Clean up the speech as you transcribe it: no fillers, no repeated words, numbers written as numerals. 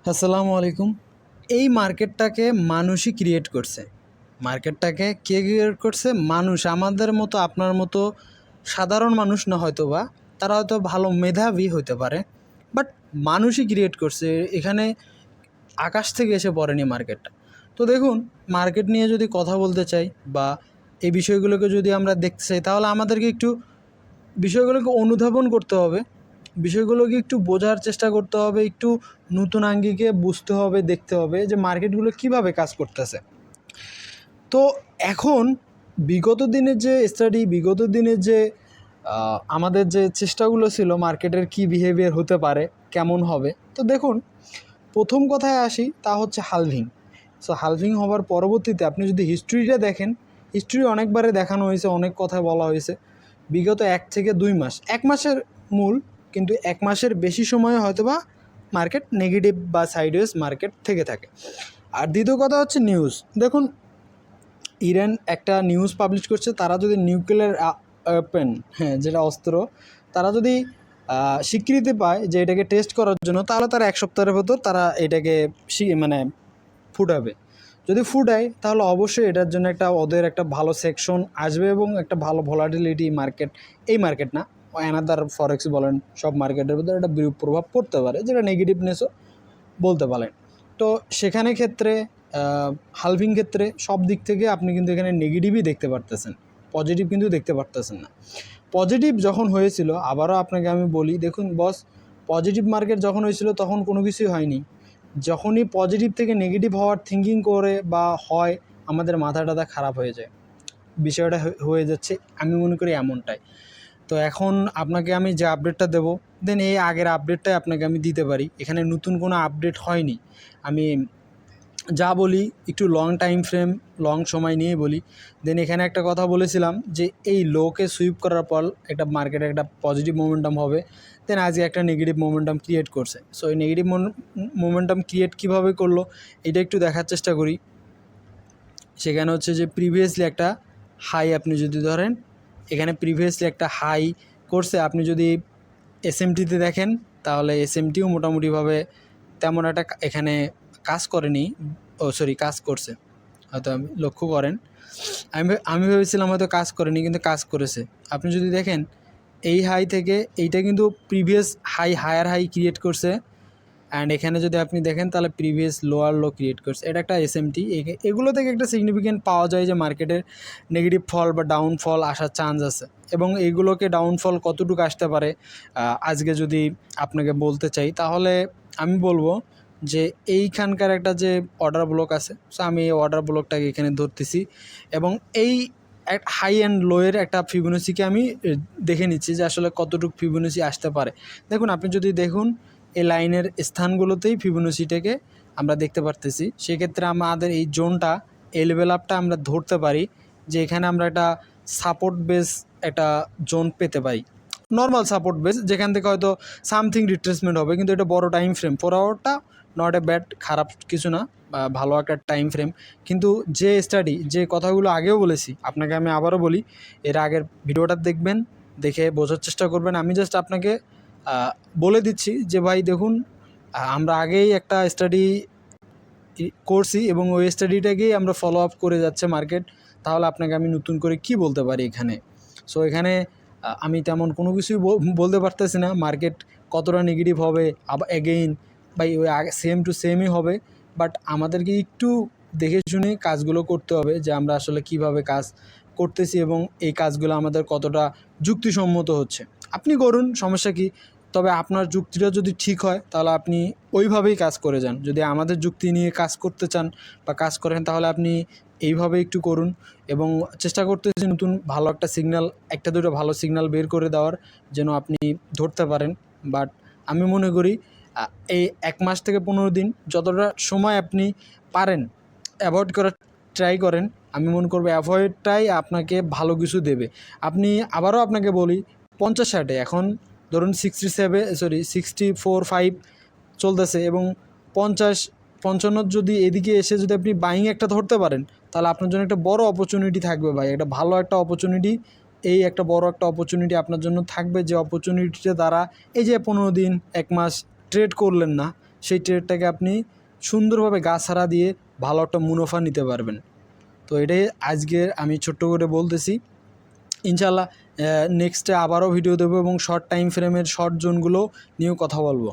আসসালামু আলাইকুম। এই মার্কেটটাকে মানুষই ক্রিয়েট করছে। মার্কেটটাকে কে ক্রিয়েট করছে? মানুষ। আমাদের মতো, আপনার মতো সাধারণ মানুষ না হয়তোবা, তারা হয়তো ভালো মেধাবী হতে পারে, বাট মানুষই ক্রিয়েট করছে। এখানে আকাশ থেকে এসে পড়েনি মার্কেটটা। তো দেখুন, মার্কেট নিয়ে যদি কথা বলতে চাই বা এই বিষয়গুলোকে যদি আমরা দেখতে চাই, তাহলে আমাদেরকে একটু বিষয়গুলোকে অনুধাবন করতে হবে, বিষয়গুলোকে একটু বোঝার চেষ্টা করতে হবে, একটু নতুন আঙ্গিকে বুঝতে হবে, দেখতে হবে যে মার্কেটগুলো কিভাবে কাজ করতেছে। তো এখন বিগত দিনের যে স্টাডি, বিগত দিনের যে আমাদের যে চেষ্টাগুলো ছিল মার্কেটের কি বিহেভিয়ার হতে পারে, কেমন হবে, তো দেখুন, প্রথম কথায় আসি, তা হচ্ছে হালভিং। সো হালভিং হওয়ার পরবর্তীতে আপনি যদি হিস্ট্রিটা দেখেন, হিস্ট্রি অনেকবারে দেখানো হয়েছে, অনেক কথা বলা হয়েছে। বিগত 1 থেকে 2 মাস, 1 মাসের মূল, কিন্তু 1 মাসের বেশি সময় হয়তোবা মার্কেট নেগেটিভ বা সাইডওয়েজ মার্কেট থেকে থাকে। আর দ্বিতীয় কথা হচ্ছে নিউজ। দেখুন, ইরান একটা নিউজ পাবলিশ করছে, তারা যদি নিউক্লিয়ার ওয়েপেন, হ্যাঁ, যেটা অস্ত্র, তারা যদি স্বীকৃতি পায় যে এটাকে টেস্ট করার জন্য, তাহলে তারা 1 সপ্তাহের ভেতর তারা এটাকে মানে ফুটাবে। যদি ফুটায়, তাহলে অবশ্যই এটার জন্য ওদের একটা ভালো সেকশন আসবে এবং একটা ভালো ভলাটিলিটি মার্কেট, এই মার্কেট না, অ্যানাদার ফরেক্স বলেন, সব মার্কেটের ভিতরে একটা বিরূপ প্রভাব পড়তে পারে, যেটা নেগেটিভনেসও বলতে পারেন। তো সেখানে ক্ষেত্রে হালভিং ক্ষেত্রে সব দিক থেকে আপনি কিন্তু এখানে নেগেটিভই দেখতে পারতেছেন, পজিটিভ কিন্তু দেখতে পারতেছেন না। পজিটিভ যখন হয়েছিল, আবারও আপনাকে আমি বলি, দেখুন বস, পজিটিভ মার্কেট যখন হয়েছিল তখন কোনো কিছুই হয়নি। যখনই পজিটিভ থেকে নেগেটিভ হওয়ার থিঙ্কিং করে বা হয়, আমাদের মাথা টাথা খারাপ হয়ে যায়, বিষয়টা হয়ে যাচ্ছে, আমি মনে করি এমনটাই। তো এখন আপনাকে আমি যে আপডেটটা দেবো, দেন এই আগের আপডেটটাই আপনাকে আমি দিতে পারি, এখানে নতুন কোনো আপডেট হয়নি। আমি যা বলি একটু লং টাইম ফ্রেম, লং সময় নিয়ে বলি। দেন এখানে একটা কথা বলেছিলাম যে এই লোকে সুইপ করার পর একটা মার্কেটে একটা পজিটিভ মোমেন্টাম হবে। দেন আজকে একটা নেগেটিভ মোমেন্টাম ক্রিয়েট করছে। সো এই নেগেটিভ মোমেন্টাম ক্রিয়েট কীভাবে করলো, এটা একটু দেখার চেষ্টা করি। সেখানে হচ্ছে যে প্রিভিয়াসলি একটা হাই আপনি যদি ধরেন, এখানে প্রিভিয়াসলি একটা হাই করছে, আপনি যদি এসএমটিতে দেখেন, তাহলে এসএমটিও মোটামুটিভাবে তেমন একটা এখানে কাজ করেনি, কাজ করছে, হয়তো আমি লক্ষ্য করেন। আমি ভেবেছিলাম হয়তো কাজ করেনি, কিন্তু কাজ করেছে। আপনি যদি দেখেন এই হাই থেকে এইটা কিন্তু প্রিভিয়াস হায়ার হাই ক্রিয়েট করছে, অ্যান্ড এখানে যদি আপনি দেখেন তাহলে প্রিভিয়াস লোয়ার লো ক্রিয়েট করছে। এটা একটা এসএমটি। এগুলো থেকে একটা সিগনিফিকেন্ট পাওয়া যায় যে মার্কেটের নেগেটিভ ফল বা ডাউনফল আসার চান্স আছে, এবং এইগুলোকে ডাউনফল কতটুকু আসতে পারে আজকে যদি আপনাকে বলতে চাই, তাহলে আমি বলবো যে এইখানকার একটা যে অর্ডার ব্লক আছে, সো আমি এই অর্ডার ব্লকটাকে এখানে ধরতেছি, এবং এই হাই অ্যান্ড লোয়ের একটা ফিবোনাচিকে আমি দেখে নিচ্ছি যে আসলে কতটুকু ফিবোনাচি আসতে পারে। দেখুন, আপনি যদি দেখুন এই লাইনের স্থানগুলোতেই ফিবোনাচিটাকে আমরা দেখতে পারতেছি। সেক্ষেত্রে আমাদের এই জোনটা, এই লেভেল আপটা আমরা ধরতে পারি যে এখানে আমরা একটা সাপোর্ট বেস একটা জোন পেতে পারি, নর্মাল সাপোর্ট বেস, যেখান থেকে হয়তো সামথিং রিট্রেসমেন্ট হবে, কিন্তু এটা বড় টাইম ফ্রেম, 4 আওয়ারটা নট এ ব্যাড, খারাপ কিছু না, ভালো একটা টাইম ফ্রেম। কিন্তু যে স্টাডি, যে কথাগুলো আগেও বলেছি, আপনাকে আমি আবারও বলি, এর আগের ভিডিওটা দেখবেন, দেখে বোঝার চেষ্টা করবেন। আমি জাস্ট আপনাকে বলে দিচ্ছি যে ভাই দেখুন, আমরা আগেই একটা স্টাডি করছি এবং ওই স্টাডিটাকেই আমরা ফলো আপ করে যাচ্ছে মার্কেট। তাহলে আপনাকে আমি নতুন করে কি বলতে পারি এখানে? সো এখানে আমি তেমন কোনো কিছুই বলতে পারতেছি না মার্কেট কতটা নেগেটিভ হবে, আবার এগেইন ভাই ওই আগে সেম টু সেমই হবে। বাট আমাদেরকে একটু দেখে শুনে কাজগুলো করতে হবে, যে আমরা আসলে কিভাবে কাজ করতেছি এবং এই কাজগুলো আমাদের কতটা যুক্তিসম্মত হচ্ছে। আপনি করুন, সমস্যা কী? তবে আপনার যুক্তিটা যদি ঠিক হয়, তাহলে আপনি ওইভাবেই কাজ করে যান। যদি আমাদের যুক্তি নিয়ে কাজ করতে চান বা কাজ করেন, তাহলে আপনি এইভাবে একটু করুন, এবং চেষ্টা করতেছি নতুন ভালো একটা সিগন্যাল, একটা দুটো ভালো সিগন্যাল বের করে দেওয়ার, যেন আপনি ধরতে পারেন। বাট আমি মনে করি এই 1 মাস থেকে 15 দিন যতটা সময় আপনি পারেন অ্যাভয়েড করার ট্রাই করেন। আমি মনে করবো অ্যাভয়েডটাই আপনাকে ভালো কিছু দেবে। আপনি, আবারও আপনাকে বলি, 50-60 এখন ধরুন 64-5 চলতেছে, এবং 50-55 যদি এদিকে এসে যদি আপনি বাইং একটা ধরতে পারেন, তাহলে আপনার জন্য একটা বড় অপরচুনিটি থাকবে ভাই, একটা ভালো একটা অপরচুনিটি, এই একটা বড় একটা অপরচুনিটি আপনার জন্য থাকবে, যে অপরচুনিটিটা দ্বারা এই যে 15 দিন 1 মাস ট্রেড করলেন না, সেই ট্রেডটাকে আপনি সুন্দরভাবে গা ছাড়া দিয়ে ভালো একটা মুনাফা নিতে পারবেন। তো এটাই আজকে আমি ছোট্ট করে বলতেছি। ইনশাল্লাহ নেক্সটে আবারও ভিডিও দেবো এবং শর্ট টাইম ফ্রেমের শর্ট জোনগুলো নিয়েও কথা বলবো।